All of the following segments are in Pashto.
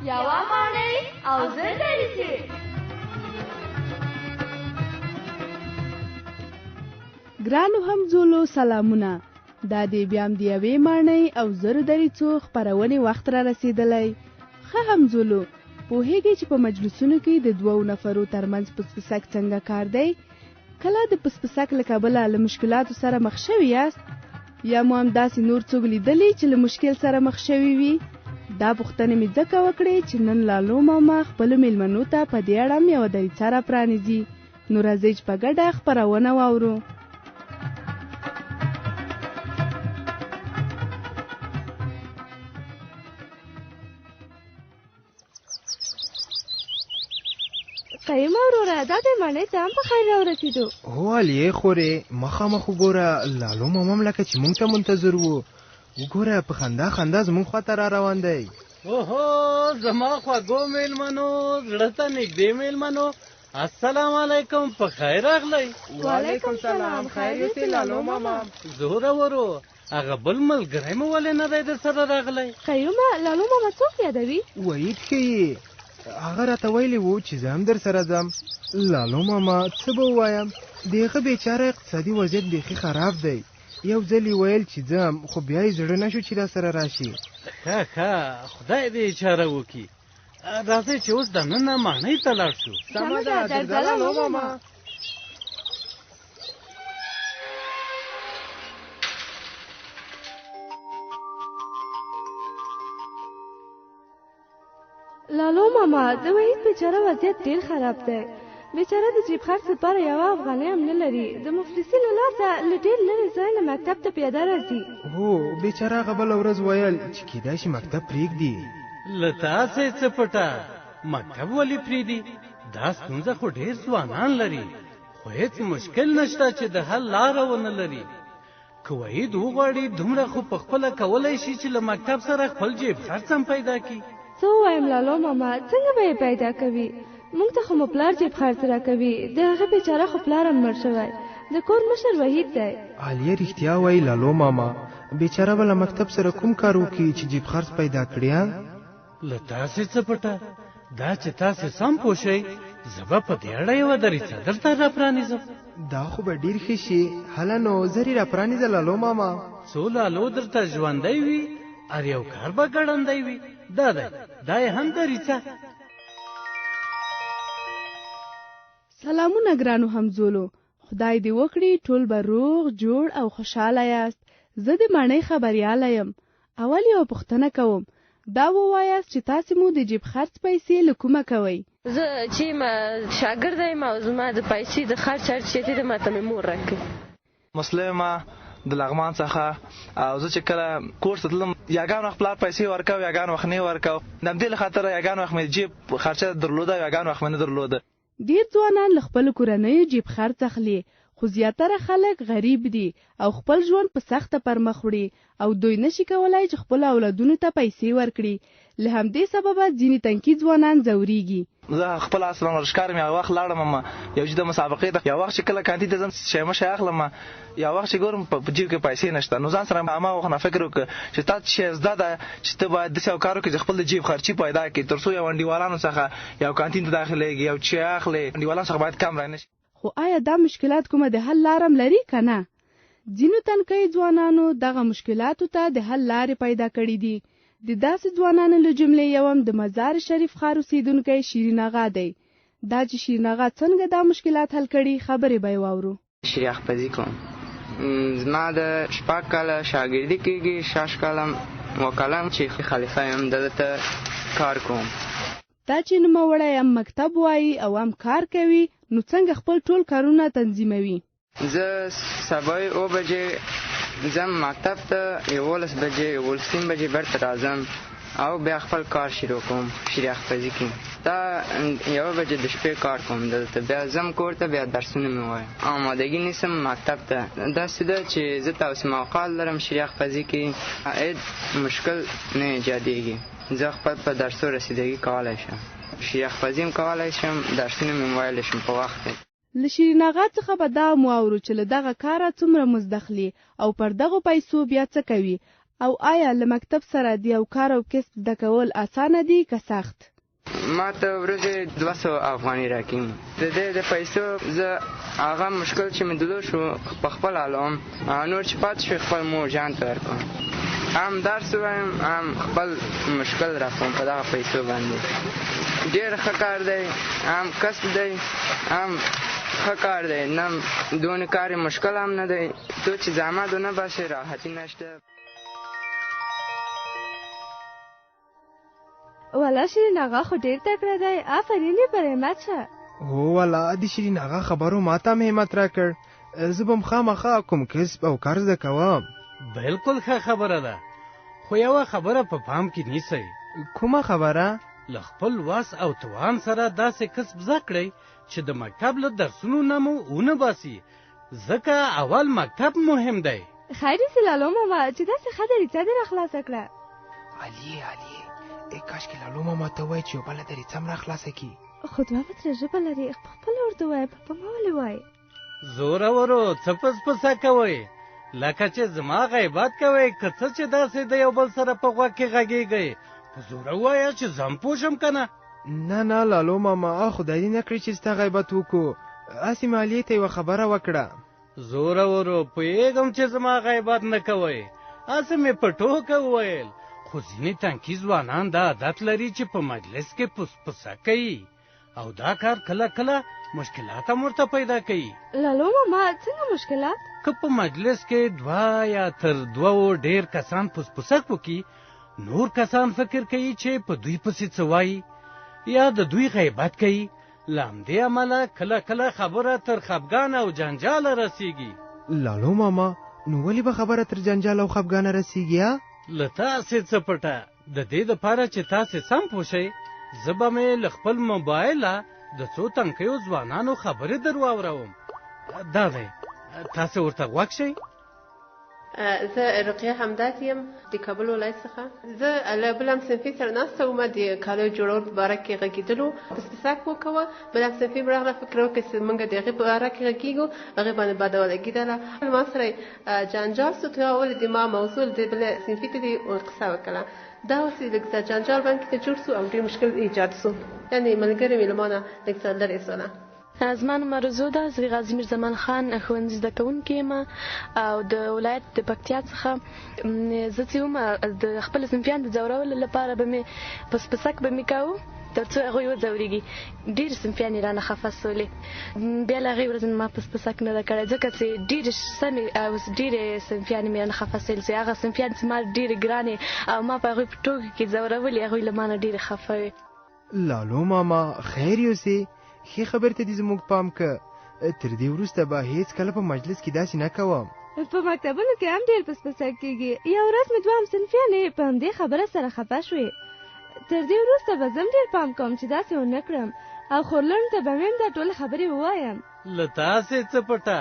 یوه ماڼۍ او زر دریڅې. ګرانو همزولو سلامونه. دا دی بیا هم د یوې ماڼۍ او زرو دریڅو خپرونې وخت را رسېدلی. ښه همزولو، پوهېږئ چې په مجلسونو کې د 2 نفرو ترمنځ پسپسک څنګه کار دی؟ کله د پسپسک له کبله له مشکلاتو سره مخ شوي یاست؟ یا مو همداسې نور څوک لیدلي چې له مشکل سره مخ شوي وي؟ دا پوښتنې مې ځکه وکړې چې نن لالو ماما خپلو میلمنو ته په دې اړه یوه دریڅه را پرانیزي. نو راځئ چې په ګډه خپرونه واورو. قیمه وروره، دا د ماڼۍ ته هم په خیر راورسېدو. هو علیې خورې، مخامخ وګوره لالو ماما هم لکه چې موږ ته منتظر وو. وګوره په خندا خندا زموږ خواته را روان دی. اوهو زما خوږو میلمنو، زړه ته نږدې میلمنو، السلام علیکم، په خیر راغلی. وعلیکم سلام، خیر یوسې لالو ماما. زوره ورو، هغه بل ملګری مو ولې نه دی در سره راغلی؟ قیومه، لالو ماما څوک یادوي؟ وحید ښیي، هغه راته ویلي وو چې زه هم در سره ځم. لالو ماما څه به ووایم، د هغه بیچاره اقتصادي وضعیت بیخي خراب دی. یو ځل یې ویل چې ځم، خو بیا یې زړه نشو چې را سره راشي. ښه خدای دې چاره وکړي. راځئ چې اوس دننه ماڼۍ ته لاړ شو. سمه ده، درځه لالو ماما. لالو ماما، د وحید بیچاره وضعیت ډېر خراب دی. بیچاره د جیب خرڅ لپاره یوه افغانۍ هم نه لري. د مفلسي له لاسه له ډېر لرې ځای نه مکتب ته پیاده راځي. هو بیچاره هغه بله ورځ ویل چې کیدای شي مکتب پرېږدي. له تاسې څه پټه، مکتب ولې پرېږدي؟ دا ستونزه خو ډېر ځوانان لري، خو هېڅ مشکل نشته چې د حل لاره ونه لري. که وحید وغواړي دومره خو پخپله کولی شي چې له مکتب سره خپل جیب خرڅ هم پیدا کړي. څه ووایم لالو ماما، څنګه به یې پیدا کوي؟ موږ ته خو مو پلار جیب خرڅ راکوي. د هغه بیچاره خو پلار هم مړ شوی. د کور مشر وحید دی. عالیه رښتیا وایي لالو ماما، بیچاره به له مکتب سره کوم کار وکړي چې جیب خرڅ پیدا کړي؟ له تاسې څه پټه، دا چې تاسې سم پوه شئ، زه به په دې اړه یوه دریڅه درته را پرانیزم. دا خو به ډېر ښه شي. هله نو زر یې را پرانیزه لالو ماما. څو لالو درته ژوندی وي، هر یو کار به ګړندی وي. دا دی، دا یې هم دریڅه. سلامونه ګرانو همزولو، خدای دې وکړي ټول به روغ جوړ او خوشحاله یاست. زه د ماڼۍ خبریاله یم. اول یوه پوښتنه کوم، دا ووایاست چې تاسې مو د جیب خرڅ پیسې له کومه کوئ؟ زه چې شاګرده یم او زما د پیسې د خرڅ هر څه چې دی ماته مې مور راکوي. مسلمه د لغمان څخه، او زه چې کله کورس ته تلم یاګان وخت پلار پیسې ورکوه، یاګان وخت نه ورکوه. د همدې له خاطره یاګان وخت مې جیب خرچه درلوده، یاګان وخت مې نه درلوده. ډېر ځوانان له خپلو کورنیو جیب خرڅ اخلي، خو زیاتره خلک غریب دي او خپل ژوند په سخته پر مخ وړي او دوی نشي کولای چې خپل اولادونو ته پیسې ورکړي. له همدې سببه ځینې تنکي ځوانان ځورېږي. زه خپل اصلا ورزشکار یم. یو وخت لاړم یو چې د مسابقې ته، یو وخت چې کله کانتین ته ځم شیمه شی اخلم، یو وخت چې ګورم په جیب کې پیسې نشته، نو ځان سره ما وخت نه فکر وکړ چې تا چې زده ده چې ته باید داسې یو کار وکړې چې خپل د جیب خرچي پیدا کړې، تر څو یو انډیوالانو څخه یو کانتین ته داخلېږي، یو چای اخلې، انډیوالانو څخه باید کم رانشي. خو آیا دا مشکلات کومه د حل لارم لري که نه؟ ځینو تنکۍ ځوانانو دغه مشکلاتو ته د حل لارې پیدا کړي دي. د داسې ځوانانو له جملې یو هم د مزار شریف ښار اوسېدونکی شیرین اغا دی. دا چې شیرین اغا څنګه دا مشکلات حل کړي خبرې به یې واورو. شریخ پزی کوم، زما د شپږ کاله شاګردي کېږي، شاش کالم وکالم چې خلیفه یم، دلته کار کوم. دا چې نوموړی هم مکتب وایي او هم کار کوي، نو څنګه خپل ټول کارونه تنظیموي؟ زه سبا 9 بجې ځم مکتب ته، 11 بجې 11 بجې بیرته راځم او بیا خپل کار شروع کوم. شریخ پزی کې دا 1 بجې د شپې کار کوم، دلته بیا ځم کور ته، بیا درسونه مې وایم. آمادګي نیسم مکتب ته. داسې ده چې زه تاسې موقعات لرم شریخ پزی کې، هېڅ مشکل نه ایجادېږي. زه خپل په درسو رسیدګي کولی شم، شریخ پزی هم کولی شم، درسونه مې ویلی شم په وخت. له شیرین اغا څخه به دا مو اورو چې له دغه کاره څومره مزد اخلي او پر دغو پیسو بیا څه کوي. او آیا له مکتب سره د یو کار او کسب زده کول اسانه دي که سخت؟ ما ته ورځې 200 افغانۍ راکوي. د دې د پیسو زه هغه مشکل چې مې دلو شو په خپل حالوم، نور چې پاتې شو خپل مور جان ته ورکوم. هم درس وایم هم خپل مشکل راکوم په دغه پیسو باندې. ډېر ښه کار دی، هم کسب دی هم ښه کار دی، نه دونه کار مشکل هم نه دی. تو چې زحمت ونه باسې راحتي نشته. والا شیرین آقا خو ډېر تکړه دی، آفرین یې پر همت شه. هو والا د شیرین آقا خبرو ماته هم همت راکړ. زه به هم خامخا کوم کسب او کار زده کوم. بالکل ښه خبره ده، خو یوه خبره په پام کې نیسئ. کومه خبره؟ له خپل وس او توان سره داسې کسب زده کړئ چې د مکتب له درسونو نه مو ونه باسي، ځکه اول مکتب مهم دی. خیر سي لالو ماما چې داسې ښه دریڅه دې راخلاصه کړه. علي کاشکې لالو ماما ته وایي چې یو بله دریڅه هم راخلاصه کړي. خو دوه پتره ژبه لري، خپله ورته وایه، په ما ولې وایي؟ زورورو څه پسپسه کوئ؟ لکه چې زما غیبت کوئ که څه چې داسې د یو بل سره په غوږ کې غږېږئ، په زوره ووایه چې زه هم پوه شم که نه. نه لالو ماما خدای دې نه کړي چې ستا غیبت وکړو. هسې مالیې ته یوه خبره وکړه. زورورو پوهېږم چې زما غیبت نه کوئ، هسې مې په ټوکه وویل. خو ځینې تنکي ځوانان دا عادت لري چې په مجلس کې پسپسه کوي او دا کار کله کله مشکلات هم ورته پیدا کوي. لالو ماما څنګه مشکلات؟ که په مجلس کې 2 یا تر 2 ډېر کسان پسپسه وکړي، نور کسان فکر کوي چې په دوی پسې څه وایي یا د دوی غیبت کوي. له همدې امله کله کله خبره تر خفګان او جنجاله رسیږي. لالو ماما نو ولې به خبره تر جنجال او خفګانه رسیږي؟ له تاسې څه پټه، د دې دپاره چې تاسې سم پوه شئ، زه به مې له خپل موبایله د څو تنکیو ځوانانو خبرې در واوروم. دا دی، تاسې ورته غوږ شئ. زه رقیه حمدات یم د کابل ولایت څخه. زه له بل همصنفي سره ناسته وم د کالیو جوړولو په باره کې غږېدلو، پسپسک وکوه. بل همصنفي مې راغله فکر وکړ چې موږ د هغې په باره کې غږېږو، هغې باندې بده ولګېدله. ما سره جنجال سو، ته ولې د ما موضوع د بل صنفي ته دې قصه وکړه. دا اوس لږ څه جنجال باندې جوړ سو او ډېر مشکل ایجاد سو، یعنې ملګرې مې له ما نه لږ څه لرې سوله. زما نوم ارزو ده، زه غازي میر زمان خان ښوونځي زده کوونکې یم او د ولایت د پکتیا څخه. زه چې وم د خپل صنفیان د ځورولو لپاره به مې پسپسک به مې کوو تر څو هغوی وځورېږي. ډېرې صنفیانې رانه خفه سولې. بیا له هغې ورځې ما پسپسک نه ده کړی، ځکه چې ډېرې سمې او ډېرې صنفیانې مې رانه خفه سولې چې هغه صنفیان چې ما ډېرې ګرانې او ما په هغوی په ټوکو کې ځورولې، هغوی له ما نه ډېرې خفه وې. لالو ماما خیر یوسې، ښې خبرې ته دې زموږ پام که. تر دې وروسته به هېڅ کله په مجلس کې داسې نه کوم. په مکتبونو کې هم ډېر پسپسک کېږي. یو ورځ مې 2 همصنفیانې په همدې خبره سره خفه شوې. تر دې وروسته به زه هم ډېر پام کوم چې داسې ونه کړم او خورلڼو ته به مې هم دا ټولې خبرې ووایم. له تاسې څه پټه،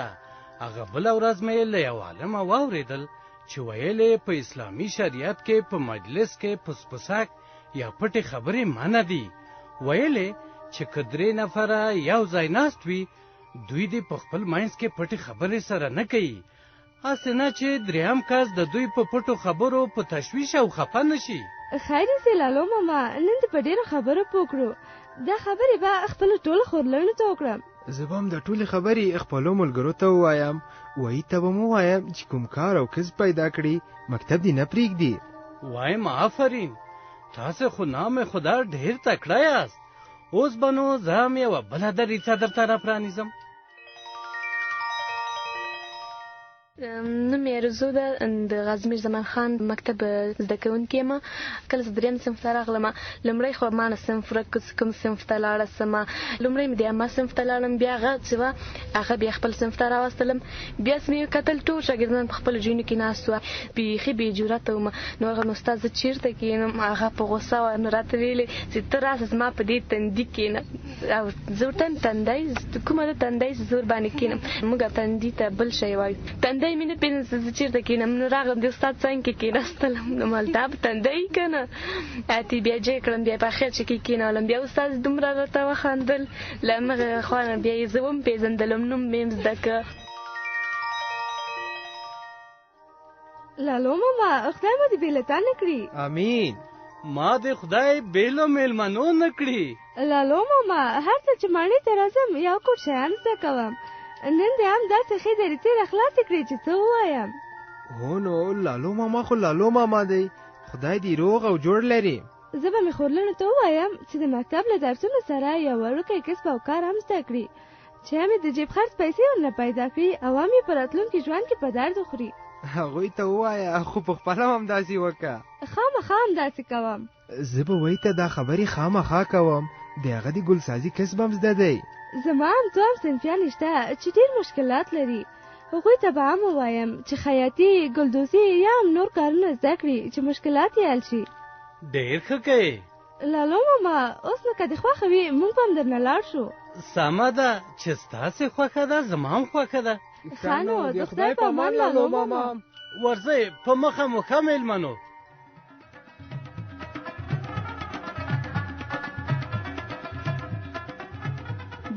هغه بله ورځ مې له یو عالمه واورېدل چې ویل په اسلامي شریعت کې په مجلس کې پسپسک یا پټې خبرې منع دي. ویل چې که 3 نفره یو ځای ناست وي، دوی دې په خپل منځ کې پټې خبرې سره نه کوي، هسې نه چې 3م کس د دوی په پټو خبرو په تشویش او خفه نه شي. خیر سي لالو ماما، نن دې په ډېرو خبرو پوه کړو. دا خبرې به خپلو ټولو خورلڼو ته وکړم. زه به هم د ټولې خبرې خپلو ملګرو ته ووایم. وایي ته به مو وایم چې کوم کار او کسب پیدا کړي مکتب دې نه پرېږدي. وایم آفرین، تاسې خو نام خدا ډېر تکړه یاست. اوس به نو زه هم یوه بله دریڅه درته راپرانیزم. نوم یې ارزو ده، د غازي میر زمان خان مکتب زده کوونکې یم. کله چې 3م صنف ته راغلم، لومړی خو ما نه صنف ورک کړ چې کوم صنف ته لاړه سمه. لومړی مې د اما صنف ته لاړم، بیا هغه چې وه هغه بیا خپل صنف ته راوستلم. بیا چې مې کتل ټول شاګردان په خپلو ځایونو کې ناست وه، بیخي بې جرأته وم. نو هغه نو استاد زه چېرته کښېنم، هغه په غوسه وه. نو راته ویلې چې ته راسه زما په دې تندي کښېنه. او زه ورته وایم تندی کومه ده تندی چې زه ورباندې کښېنم؟ موږ تندي ته بل شی وایو. تندی مې نه پېژنم چې زه چېرته کښېنم. نو راغلم د استاد څنګ کې کښېناستلم. نو مال دا به تندی که نه؟ اتې بیا جې کړم، بیا په اخر چې کې کښېنولم. بیا استاد دومره راته وخندل، له همغې خوا نه بیا یې زه وپېژندلم، نوم مې هم زده که. لالو ماما خدای مو دې بېلتا نه کړي. امین. ما د خدای بیلو میلمنو نه کړي. لالو ماما هر څه چې ماڼۍ ته راځم یو کوټ شیان زده کوم. نن دې هم داسې ښې درې خلاصې کړې چې څه ووایم. هو نو لالو ماما خو لالو ماما دی، خدای دې روغ او جوړ لري. زه به مې خورلڼو ته ووایم چې د مکتب له درسونو سره یو وړوکی کسب او کار هم زده کړي چې هم د جیب خرڅ پیسې ورنه پیدا کړي او هم یې په راتلونکي ژوند کې په درد وخوري. هغوی ته ووایه خو په خپله هم همداسې وکړه. خامخا همداسې کوم. زه به وایي ته دا خبرې خامخا کوم، د هغه د ګلسازي کسب هم زده دی. زما هم څو هم صنفیان شته چې ډېر مشکلات لري. هغوی ته به هم ووایم چې خیاطي، ګلدوزي یا هم نور کارونه زده کړي چې مشکلات یې حل شي. ډېر ښه کوې. لالو ماما اوس نو که دې خوښه وي موږ به هم درنه لاړ شو. سمه ده چې ستاسې خوښه ده زما هم خوښه ده. ښه نو د خدای په امان لالو ماما. ورځئ په مخه مو ښه میلمنو.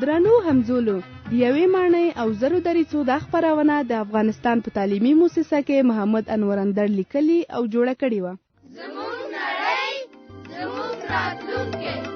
درنو همزولو د یوې ماڼۍ او زرو دریڅو دا خپرونه د افغانستان په تعلیمي مؤسسه کې محمد انور اندر لیکلي او جوړه کړې وه. زموږ نړۍ زموږ راتلونکی.